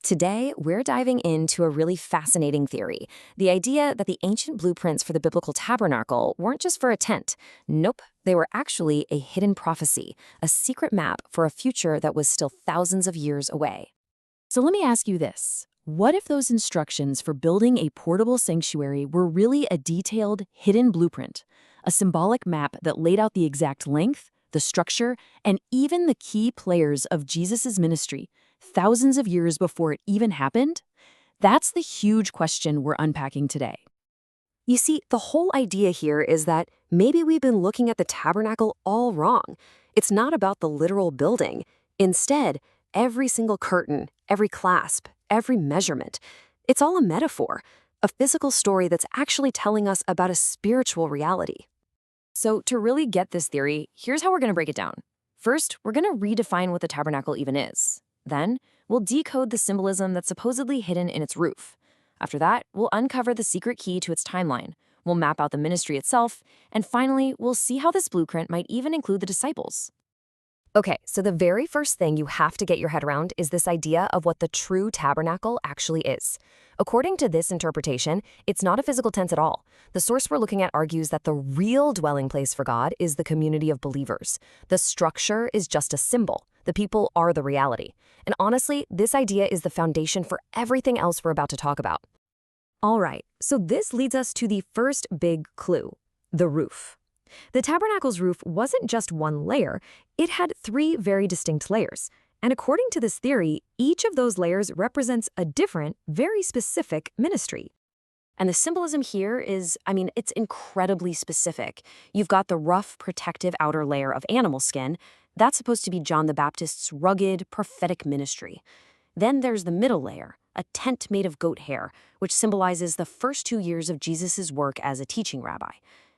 Today, we're diving into a really fascinating theory, the idea that the ancient blueprints for the biblical tabernacle weren't just for a tent. Nope, they were actually a hidden prophecy, a secret map for a future that was still thousands of years away. So let me ask you this. What if those instructions for building a portable sanctuary were really a detailed, hidden blueprint, a symbolic map that laid out the exact length, the structure, and even the key players of Jesus' ministry, thousands of years before it even happened? That's the huge question we're unpacking today. You see, the whole idea here is that maybe we've been looking at the tabernacle all wrong. It's not about the literal building. Instead, every single curtain, every clasp, every measurement, it's all a metaphor, a physical story that's actually telling us about a spiritual reality. So to really get this theory, here's how we're going to break it down. First, we're going to redefine what the tabernacle even is. Then, we'll decode the symbolism that's supposedly hidden in its roof. After that, we'll uncover the secret key to its timeline. We'll map out the ministry itself. And finally, we'll see how this blueprint might even include the disciples. Okay, so the very first thing you have to get your head around is this idea of what the true tabernacle actually is. According to this interpretation, it's not a physical tent at all. The source we're looking at argues that the real dwelling place for God is the community of believers. The structure is just a symbol. The people are the reality. And honestly, this idea is the foundation for everything else we're about to talk about. All right, so this leads us to the first big clue, the roof. The tabernacle's roof wasn't just one layer, it had three very distinct layers. And according to this theory, each of those layers represents a different, very specific ministry. And the symbolism here is, it's incredibly specific. You've got the rough, protective outer layer of animal skin. That's supposed to be John the Baptist's rugged, prophetic ministry. Then there's the middle layer, a tent made of goat hair, which symbolizes the first 2 years of Jesus' work as a teaching rabbi.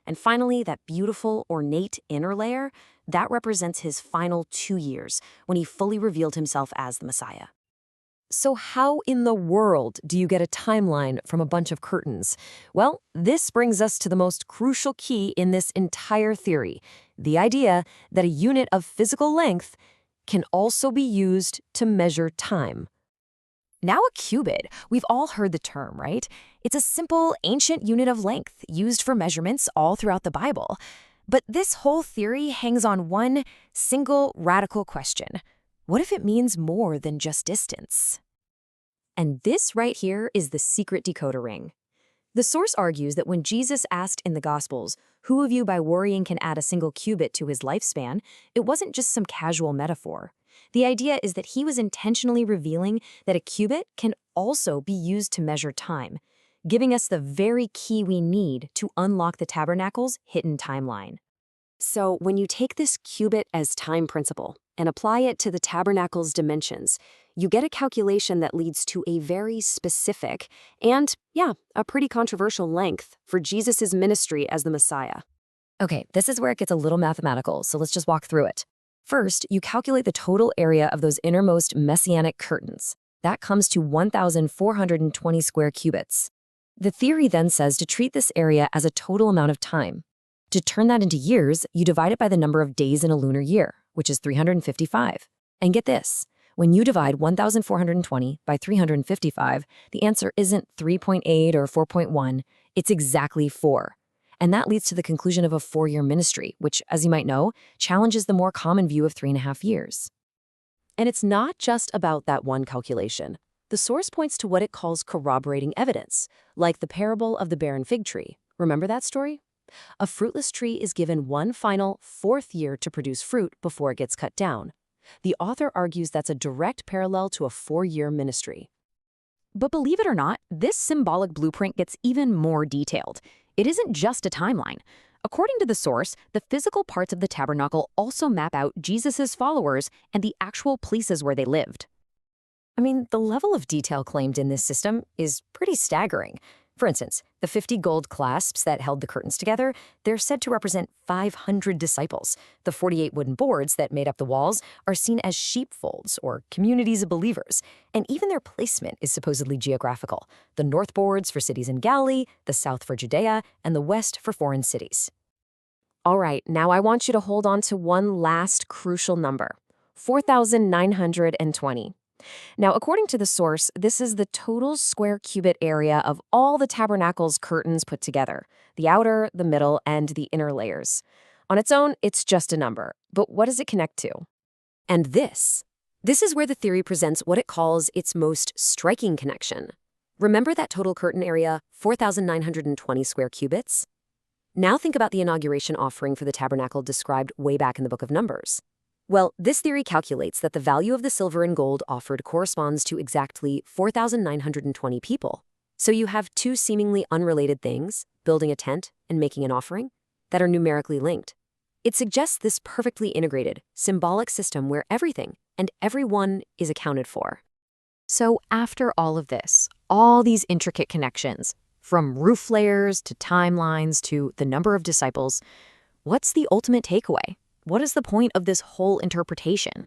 And finally, that beautiful, ornate inner layer, that represents his final 2 years, when he fully revealed himself as the Messiah. So how in the world do you get a timeline from a bunch of curtains? Well, this brings us to the most crucial key in this entire theory, the idea that a unit of physical length can also be used to measure time. Now a cubit, we've all heard the term, right? It's a simple, ancient unit of length used for measurements all throughout the Bible. But this whole theory hangs on one single radical question. What if it means more than just distance? And this right here is the secret decoder ring. The source argues that when Jesus asked in the Gospels, "Who of you by worrying can add a single cubit to his lifespan?" it wasn't just some casual metaphor. The idea is that he was intentionally revealing that a cubit can also be used to measure time, giving us the very key we need to unlock the tabernacle's hidden timeline. So when you take this cubit as time principle and apply it to the tabernacle's dimensions, you get a calculation that leads to a very specific and, a pretty controversial length for Jesus' ministry as the Messiah. Okay, this is where it gets a little mathematical, so let's just walk through it. First, you calculate the total area of those innermost messianic curtains. That comes to 1,420 square cubits. The theory then says to treat this area as a total amount of time. To turn that into years, you divide it by the number of days in a lunar year, which is 355. And get this, when you divide 1,420 by 355, the answer isn't 3.8 or 4.1, it's exactly 4. And that leads to the conclusion of a 4-year ministry, which, as you might know, challenges the more common view of 3.5 years. And it's not just about that one calculation. The source points to what it calls corroborating evidence, like the parable of the barren fig tree. Remember that story? A fruitless tree is given one final 4th year to produce fruit before it gets cut down. The author argues that's a direct parallel to a 4-year ministry. But believe it or not, this symbolic blueprint gets even more detailed. It isn't just a timeline. According to the source, the physical parts of the tabernacle also map out Jesus' followers and the actual places where they lived. The level of detail claimed in this system is pretty staggering. For instance, the 50 gold clasps that held the curtains together, they're said to represent 500 disciples. The 48 wooden boards that made up the walls are seen as sheepfolds or communities of believers. And even their placement is supposedly geographical. The north boards for cities in Galilee, the south for Judea, and the west for foreign cities. All right, now I want you to hold on to one last crucial number, 4,920. Now, according to the source, this is the total square cubit area of all the tabernacle's curtains put together, the outer, the middle, and the inner layers. On its own, it's just a number. But what does it connect to? And this is where the theory presents what it calls its most striking connection. Remember that total curtain area, 4,920 square cubits? Now think about the inauguration offering for the tabernacle described way back in the book of Numbers. Well, this theory calculates that the value of the silver and gold offered corresponds to exactly 4,920 people. So you have two seemingly unrelated things, building a tent and making an offering, that are numerically linked. It suggests this perfectly integrated, symbolic system where everything and everyone is accounted for. So after all of this, all these intricate connections, from roof layers to timelines to the number of disciples, what's the ultimate takeaway? What is the point of this whole interpretation?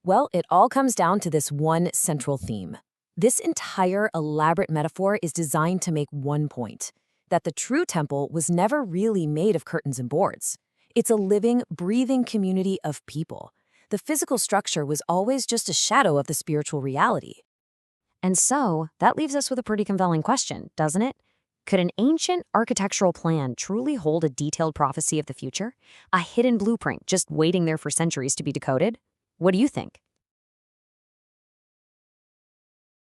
Well, it all comes down to this one central theme. This entire elaborate metaphor is designed to make one point, that the true temple was never really made of curtains and boards. It's a living, breathing community of people. The physical structure was always just a shadow of the spiritual reality. And so, that leaves us with a pretty compelling question, doesn't it? Could an ancient architectural plan truly hold a detailed prophecy of the future? A hidden blueprint just waiting there for centuries to be decoded? What do you think?